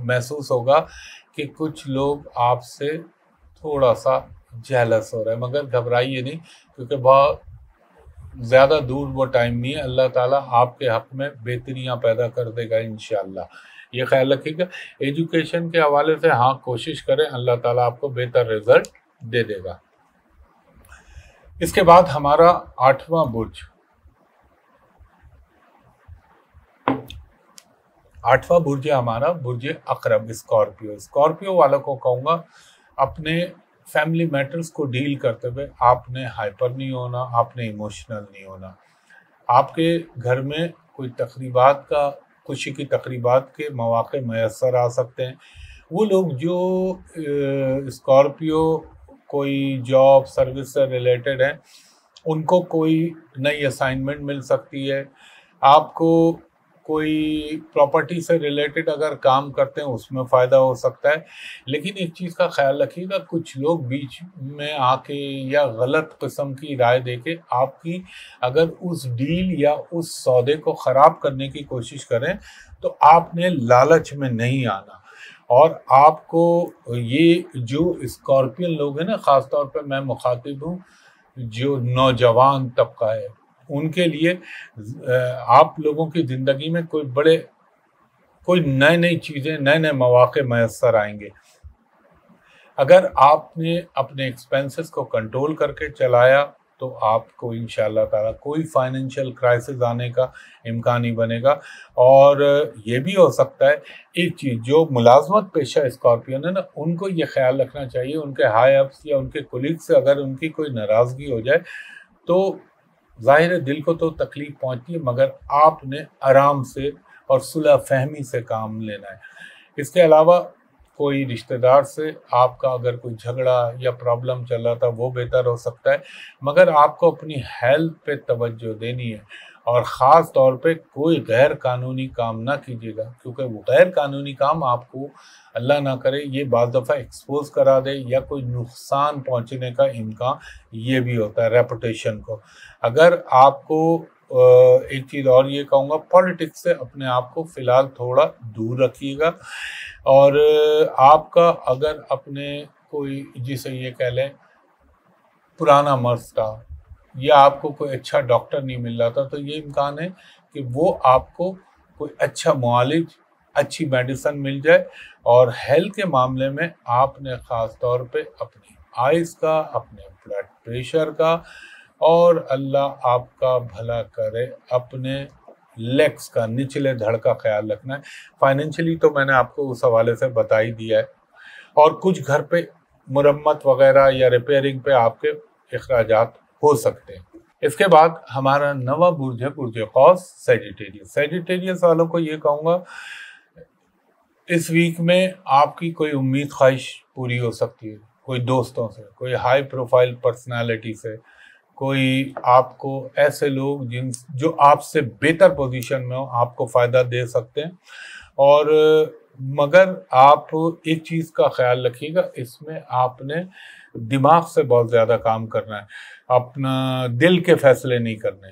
محسوس ہوگا کہ کچھ لوگ آپ سے تھوڑا سا جیلس ہو رہے ہیں، مگر گھبرائیے نہیں، کیونکہ بہت زیادہ دور وہ ٹائم نہیں ہے، اللہ تعالیٰ آپ کے حق میں بہتریاں پیدا کر دے گا انشاءاللہ۔ یہ خیال رکھیے گا۔ ایجوکیشن کے حوالے سے ہاں کوشش کریں، اللہ تعالیٰ آپ کو بہتر رزلٹ دے دے گا۔ اس کے بعد ہمارا 8واں برج، 8واں برج ہے ہمارا برج عقرب، اسکارپیو۔ اسکارپیو والوں کو کہوں گا اپنے فیملی میٹرز کو ڈیل کرتے ہوئے آپ نے ہائپر نہیں ہونا، آپ نے ایموشنل نہیں ہونا۔ آپ کے گھر میں کوئی تقریبات کا، خوشی کی تقریبات کے مواقع میسر آ سکتے ہیں۔ وہ لوگ جو اسکارپیو کوئی جاب سروس سے ریلیٹڈ ہیں، ان کو کوئی نئی اسائنمنٹ مل سکتی ہے۔ آپ کو کوئی پراپرٹی سے ریلیٹڈ اگر کام کرتے ہیں اس میں فائدہ ہو سکتا ہے۔ لیکن ایک چیز کا خیال رکھیے گا، کچھ لوگ بیچ میں آ کے یا غلط قسم کی رائے دے کے آپ کی اگر اس ڈیل یا اس سودے کو خراب کرنے کی کوشش کریں تو آپ نے لالچ میں نہیں آنا۔ اور آپ کو یہ جو اسکارپین لوگ ہیں نا، خاص طور پہ میں مخاطب ہوں جو نوجوان طبقہ ہے، ان کے لیے آپ لوگوں کی زندگی میں کوئی نئی چیزیں، نئے مواقع میسر آئیں گے۔ اگر آپ نے اپنے ایکسپینسز کو کنٹرول کر کے چلایا تو آپ کو انشاءاللہ تعالیٰ کوئی فائنینشیل کرائسس آنے کا امکان نہیں بنے گا۔ اور یہ بھی ہو سکتا ہے ایک چیز، جو ملازمت پیشہ اسکارپیون ہے نا، ان کو یہ خیال رکھنا چاہیے ان کے ہائی اپس یا ان کے کولیگ سے اگر ان کی کوئی ناراضگی ہو جائے تو ظاہر ہے دل کو تو تکلیف پہنچتی ہے، مگر آپ نے آرام سے اور صلح فہمی سے کام لینا ہے۔ اس کے علاوہ کوئی رشتہ دار سے آپ کا اگر کوئی جھگڑا یا پرابلم چل رہا تھا وہ بہتر ہو سکتا ہے، مگر آپ کو اپنی ہیلتھ پہ توجہ دینی ہے۔ اور خاص طور پہ کوئی غیر قانونی کام نہ کیجیے گا، کیونکہ وہ غیر قانونی کام آپ کو اللہ نہ کرے یہ بعض دفعہ ایکسپوز کرا دے یا کوئی نقصان پہنچنے کا امکان یہ بھی ہوتا ہے ریپوٹیشن کو۔ اگر آپ کو ایک چیز اور یہ کہوں گا، پالیٹکس سے اپنے آپ کو فی الحال تھوڑا دور رکھیے گا۔ اور آپ کا اگر اپنے کوئی جسے یہ کہہ لیں پرانا مرض تھا یا آپ کو کوئی اچھا ڈاکٹر نہیں مل رہا تھا تو یہ امکان ہے کہ وہ آپ کو کوئی اچھا معالج، اچھی میڈیسن مل جائے۔ اور ہیلتھ کے معاملے میں آپ نے خاص طور پہ اپنی آئز کا، اپنے بلڈ پریشر کا، اور اللہ آپ کا بھلا کرے اپنے لیگس کا، نچلے دھڑ کا خیال رکھنا ہے۔ فائنینشلی تو میں نے آپ کو اس حوالے سے بتا ہی دیا ہے، اور کچھ گھر پہ مرمت وغیرہ یا ریپیئرنگ پہ آپ کے اخراجات ہو سکتے ہیں۔ اس کے بعد ہمارا 9واں برج ہے برج قوس، سیجیٹیریس۔ سیجیٹیریس والوں کو یہ کہوں گا اس ویک میں آپ کی کوئی امید خواہش پوری ہو سکتی ہے، کوئی دوستوں سے، کوئی ہائی پروفائل پرسنالٹی سے، کوئی آپ کو ایسے لوگ جو آپ سے بہتر پوزیشن میں ہو آپ کو فائدہ دے سکتے ہیں۔ اور مگر آپ ایک چیز کا خیال رکھیے گا، اس میں آپ نے دماغ سے بہت زیادہ کام کرنا ہے، اپنا دل کے فیصلے نہیں کرنے۔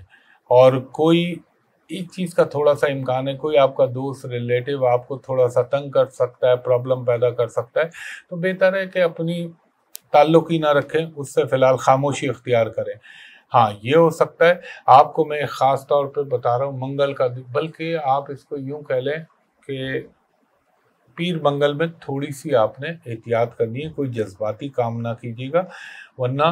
اور کوئی ایک چیز کا تھوڑا سا امکان ہے، کوئی آپ کا دوست ریلیٹیو آپ کو تھوڑا سا تنگ کر سکتا ہے، پرابلم پیدا کر سکتا ہے، تو بہتر ہے کہ اپنی تعلق ہی نہ رکھیں اس سے، فی الحال خاموشی اختیار کریں۔ ہاں یہ ہو سکتا ہے آپ کو میں خاص طور پہ بتا رہا ہوں منگل کا، بلکہ آپ اس کو یوں کہہ لیں کہ پیر منگل میں تھوڑی سی آپ نے احتیاط کرنی ہے، کوئی جذباتی کام نہ کیجیے گا ورنہ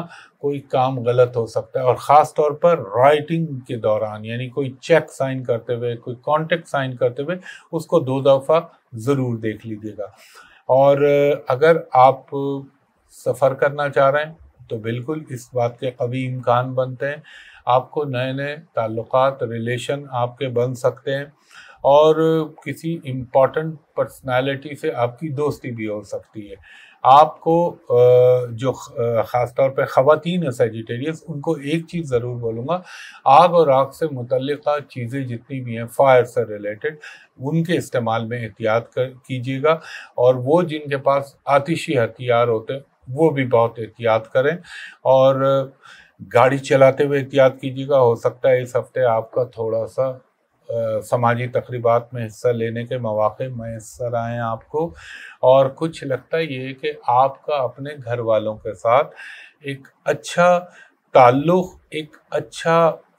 کوئی کام غلط ہو سکتا ہے۔ اور خاص طور پر رائٹنگ کے دوران، یعنی کوئی چیک سائن کرتے ہوئے، کوئی کانٹیکٹ سائن کرتے ہوئے اس کو 2 دفعہ ضرور دیکھ لیجیے گا۔ اور اگر آپ سفر کرنا چاہ رہے ہیں تو بالکل اس بات کے قوی امکان بنتے ہیں، آپ کو نئے تعلقات، ریلیشن آپ کے بن سکتے ہیں، اور کسی امپورٹنٹ پرسنالٹی سے آپ کی دوستی بھی ہو سکتی ہے۔ آپ کو جو خاص طور پہ خواتین ہیں سیجیٹیریس، ان کو ایک چیز ضرور بولوں گا، آگ اور آگ سے متعلقہ چیزیں جتنی بھی ہیں فائر سے ریلیٹڈ، ان کے استعمال میں احتیاط کیجیے گا۔ اور وہ جن کے پاس آتشی ہتھیار ہوتے ہیں وہ بھی بہت احتیاط کریں، اور گاڑی چلاتے ہوئے احتیاط کیجیے گا۔ ہو سکتا ہے اس ہفتے آپ کا تھوڑا سا سماجی تقریبات میں حصہ لینے کے مواقع میسر آئیں آپ کو، اور کچھ لگتا ہے یہ کہ آپ کا اپنے گھر والوں کے ساتھ ایک اچھا تعلق، ایک اچھا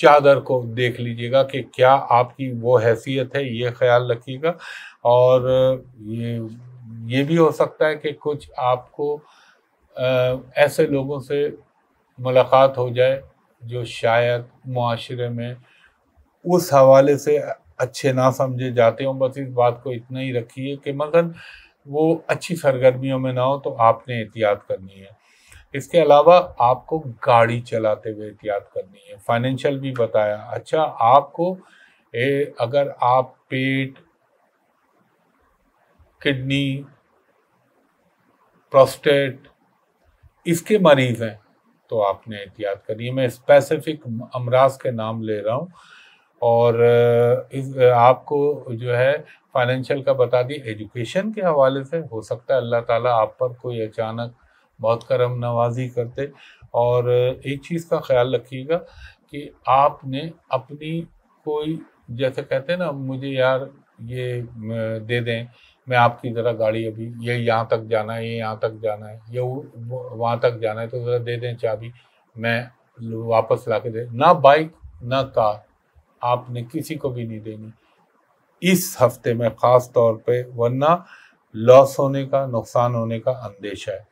چادر کو دیکھ لیجئے گا کہ کیا آپ کی وہ حیثیت ہے، یہ خیال رکھیے گا۔ اور یہ بھی ہو سکتا ہے کہ کچھ آپ کو ایسے لوگوں سے ملاقات ہو جائے جو شاید معاشرے میں اس حوالے سے اچھے نہ سمجھے جاتے ہوں۔ بس اس بات کو اتنا ہی رکھیے کہ مثلاً وہ اچھی سرگرمیوں میں نہ ہو تو آپ نے احتیاط کرنی ہے۔ اس کے علاوہ آپ کو گاڑی چلاتے ہوئے احتیاط کرنی ہے۔ فائنینشیل بھی بتایا۔ اچھا، آپ کو اگر آپ پیٹ، کڈنی، پروسٹیٹ اس کے مریض ہیں تو آپ نے احتیاط کرنی ہے۔ میں اسپیسیفک امراض کے نام لے رہا ہوں، اور آپ کو جو ہے فائنینشیل کا بتا دی۔ ایجوکیشن کے حوالے سے ہو سکتا ہے اللہ تعالیٰ آپ پر کوئی اچانک بہت کرم نوازی کرتے، اور ایک چیز کا خیال رکھیے گا کہ آپ نے اپنی کوئی، جیسے کہتے ہیں نا، مجھے یار یہ دے دیں، میں آپ کی ذرا گاڑی ابھی یہ یہاں تک جانا ہے، یہ یہاں تک جانا ہے، یہ وہاں تک جانا ہے، تو ذرا دے دیں چابی، میں واپس لا کے دے۔ نہ بائک نہ کار آپ نے کسی کو بھی نہیں دینی اس ہفتے میں خاص طور پہ، ورنہ لاس ہونے کا، نقصان ہونے کا اندیشہ ہے۔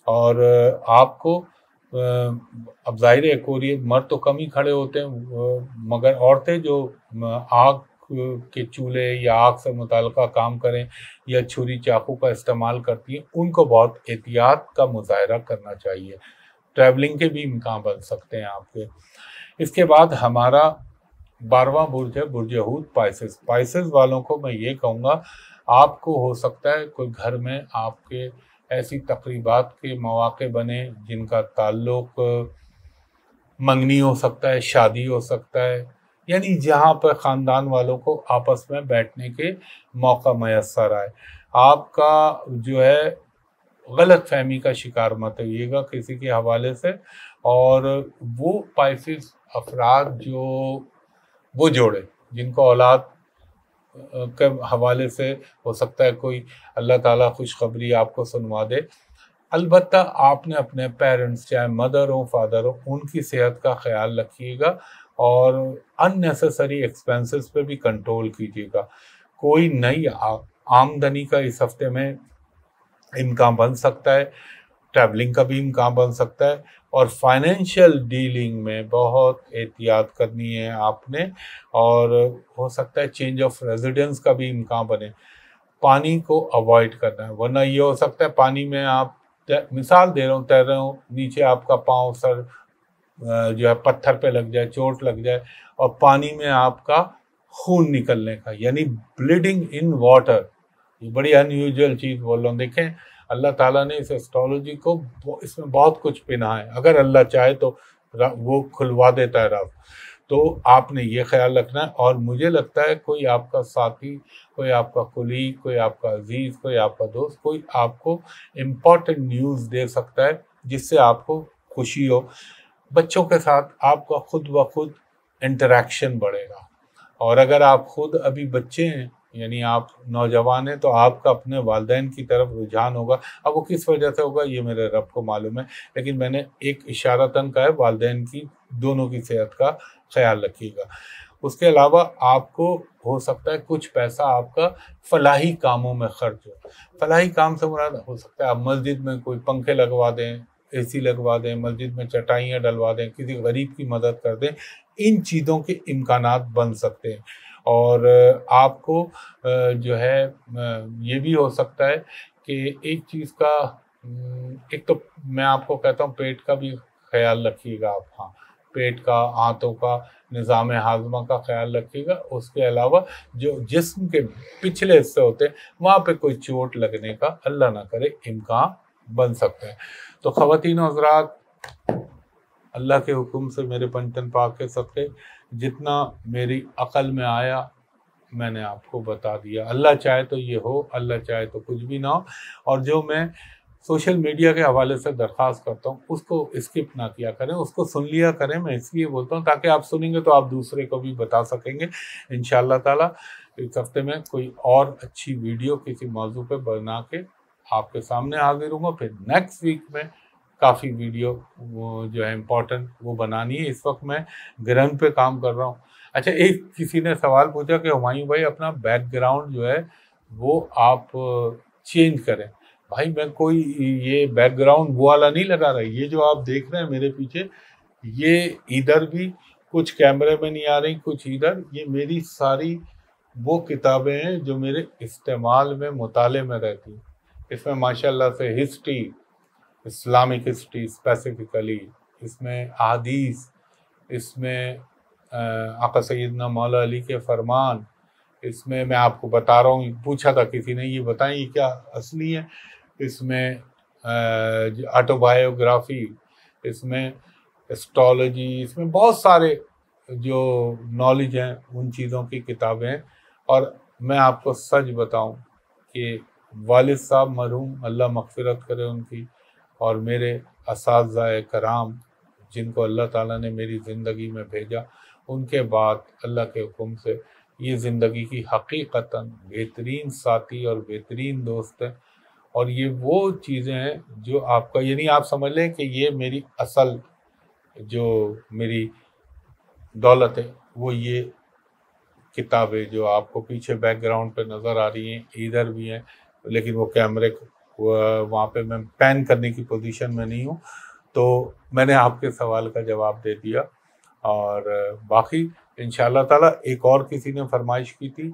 اور آپ کو اب ظاہر ہے کوریے مرد تو کم ہی کھڑے ہوتے ہیں، مگر عورتیں جو آگ کے چولہے یا آگ سے متعلقہ کام کریں یا چھری چاقو کا استعمال کرتی ہیں، ان کو بہت احتیاط کا مظاہرہ کرنا چاہیے۔ ٹریولنگ کے بھی امکان بن سکتے ہیں آپ کے۔ اس کے بعد ہمارا 12واں برج ہے برج حوت، پائسس۔ پائسس والوں کو میں یہ کہوں گا، آپ کو ہو سکتا ہے کوئی گھر میں آپ کے ایسی تقریبات کے مواقع بنے جن کا تعلق منگنی ہو سکتا ہے، شادی ہو سکتا ہے، یعنی جہاں پر خاندان والوں کو آپس میں بیٹھنے کے موقع میسر آئے۔ آپ کا جو ہے غلط فہمی کا شکار مت ہوئیے گا کسی کے حوالے سے۔ اور وہ پائسس افراد جو وہ جوڑے جن کو اولاد کے حوالے سے ہو سکتا ہے کوئی اللہ تعالیٰ خوشخبری آپ کو سنوا دے، البتہ آپ نے اپنے پیرنٹس، چاہے مدر ہو فادر ہو، ان کی صحت کا خیال رکھیے گا، اور ان نیسیسری ایکسپینسز پہ بھی کنٹرول کیجیے گا۔ کوئی نئی آمدنی کا اس ہفتے میں امکان بن سکتا ہے، ٹریولنگ کا بھی امکان بن سکتا ہے، اور فائنینشیل ڈیلنگ میں بہت احتیاط کرنی ہے آپ نے، اور ہو سکتا ہے چینج آف ریزیڈنس کا بھی امکان بنے۔ پانی کو اوائڈ کرنا ہے، ورنہ یہ ہو سکتا ہے پانی میں آپ، مثال دے رہا ہوں، تیر رہے ہوں، نیچے آپ کا پاؤں، سر جو ہے پتھر پہ لگ جائے، چوٹ لگ جائے، اور پانی میں آپ کا خون نکلنے کا، یعنی بلیڈنگ ان واٹر، یہ بڑی ان یوزول چیز بول رہا ہوں۔ دیکھیں اللہ تعالیٰ نے اس ایسٹرالوجی کو، اس میں بہت کچھ پنہا ہے، اگر اللہ چاہے تو وہ کھلوا دیتا ہے راز۔ تو آپ نے یہ خیال رکھنا ہے، اور مجھے لگتا ہے کوئی آپ کا ساتھی، کوئی آپ کا کولیگ، کوئی آپ کا عزیز، کوئی آپ کا دوست، کوئی آپ کو امپورٹنٹ نیوز دے سکتا ہے جس سے آپ کو خوشی ہو۔ بچوں کے ساتھ آپ کا خود بخود انٹریکشن بڑھے گا، اور اگر آپ خود ابھی بچے ہیں، یعنی آپ نوجوان ہیں، تو آپ کا اپنے والدین کی طرف رجحان ہوگا۔ اب وہ کس وجہ سے ہوگا یہ میرے رب کو معلوم ہے، لیکن میں نے ایک اشارتاً کہا ہے، والدین کی دونوں کی صحت کا خیال رکھیے گا۔ اس کے علاوہ آپ کو ہو سکتا ہے کچھ پیسہ آپ کا فلاحی کاموں میں خرچ ہو۔ فلاحی کام سے مراد ہو سکتا ہے آپ مسجد میں کوئی پنکھے لگوا دیں، اے سی لگوا دیں، مسجد میں چٹائیاں ڈلوا دیں، کسی غریب کی مدد کر دیں، ان چیزوں کے امکانات بن سکتے ہیں۔ اور آپ کو جو ہے یہ بھی ہو سکتا ہے کہ ایک چیز کا، ایک تو میں آپ کو کہتا ہوں پیٹ کا بھی خیال رکھیے گا آپ، ہاں پیٹ کا، آنتوں کا، نظام ہاضمہ کا خیال رکھیے گا۔ اس کے علاوہ جو جسم کے پچھلے حصے ہوتے ہیں وہاں پہ کوئی چوٹ لگنے کا اللہ نہ کرے امکان بن سکتے ہیں۔ تو خواتین و حضرات، اللہ کے حکم سے میرے پنجتن پاک کے صدقے جتنا میری عقل میں آیا میں نے آپ کو بتا دیا۔ اللہ چاہے تو یہ ہو، اللہ چاہے تو کچھ بھی نہ ہو۔ اور جو میں سوشل میڈیا کے حوالے سے درخواست کرتا ہوں اس کو اسکپ نہ کیا کریں، اس کو سن لیا کریں۔ میں اس لیے بولتا ہوں تاکہ آپ سنیں گے تو آپ دوسرے کو بھی بتا سکیں گے انشاءاللہ تعالیٰ۔ اس ہفتے میں کوئی اور اچھی ویڈیو کسی موضوع پہ بنا کے آپ کے سامنے حاضر ہوں گا۔ پھر نیکسٹ ویک میں کافی ویڈیو وہ جو ہے امپورٹنٹ وہ بنانی ہے. اس وقت میں گرہن پہ کام کر رہا ہوں. اچھا، ایک کسی نے سوال پوچھا کہ ہمایوں بھائی اپنا بیک گراؤنڈ جو ہے وہ آپ چینج کریں. بھائی میں کوئی یہ بیک گراؤنڈ وہ والا نہیں لگا رہا. یہ جو آپ دیکھ رہے ہیں میرے پیچھے، یہ ادھر بھی کچھ کیمرے میں نہیں آ رہی، کچھ ادھر، یہ میری ساری وہ کتابیں ہیں جو میرے استعمال میں مطالعے میں رہتی ہیں. اس میں ماشاءاللہ سے ہسٹری، اسلامک ہسٹری اسپیسیفکلی، اس میں احادیث، اس میں آقا سیدنا مولا علی کے فرمان، اس میں آپ کو بتا رہا ہوں، پوچھا تھا کسی نے یہ بتائیں یہ کیا اصلی ہے، اس میں آٹو بایوگرافی، اس میں اسٹرالوجی، اس میں بہت سارے جو نالج ہیں ان چیزوں کی کتابیں ہیں. اور میں آپ کو سچ بتاؤں کہ والد صاحب مرحوم، اللہ مغفرت کرے ان کی، اور میرے اساتذہ کرام جن کو اللہ تعالیٰ نے میری زندگی میں بھیجا، ان کے بعد اللہ کے حکم سے یہ زندگی کی حقیقتاً بہترین ساتھی اور بہترین دوست ہیں. اور یہ وہ چیزیں ہیں جو آپ کا، یعنی آپ سمجھ لیں کہ یہ میری اصل جو میری دولت ہے وہ یہ کتابیں جو آپ کو پیچھے بیک گراؤنڈ پہ نظر آ رہی ہیں، ادھر بھی ہیں، لیکن وہ کیمرے وہاں پہ میں پین کرنے کی پوزیشن میں نہیں ہوں. تو میں نے آپ کے سوال کا جواب دے دیا. اور باقی انشاءاللہ تعالیٰ ایک اور کسی نے فرمائش کی تھی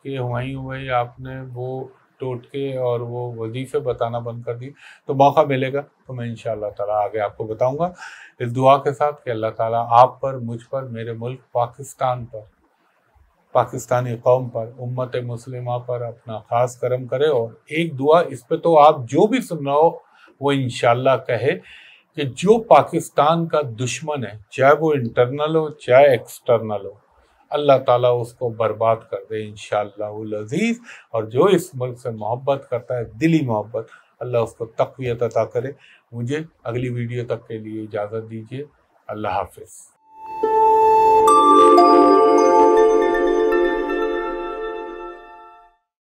کہ ہمایوں بھائی آپ نے وہ ٹوٹکے اور وہ وظیفے بتانا بند کر دی، تو موقع ملے گا تو میں انشاءاللہ تعالیٰ آگے آپ کو بتاؤں گا، اس دعا کے ساتھ کہ اللہ تعالیٰ آپ پر، مجھ پر، میرے ملک پاکستان پر، پاکستانی قوم پر، امت مسلمہ پر اپنا خاص کرم کرے. اور ایک دعا اس پہ تو آپ جو بھی سن رہا ہو وہ انشاءاللہ کہے کہ جو پاکستان کا دشمن ہے، چاہے وہ انٹرنل ہو چاہے ایکسٹرنل ہو، اللہ تعالیٰ اس کو برباد کر دے انشاءاللہ العزیز. اور جو اس ملک سے محبت کرتا ہے، دلی محبت، اللہ اس کو تقویت عطا کرے. مجھے اگلی ویڈیو تک کے لیے اجازت دیجیے. اللہ حافظ.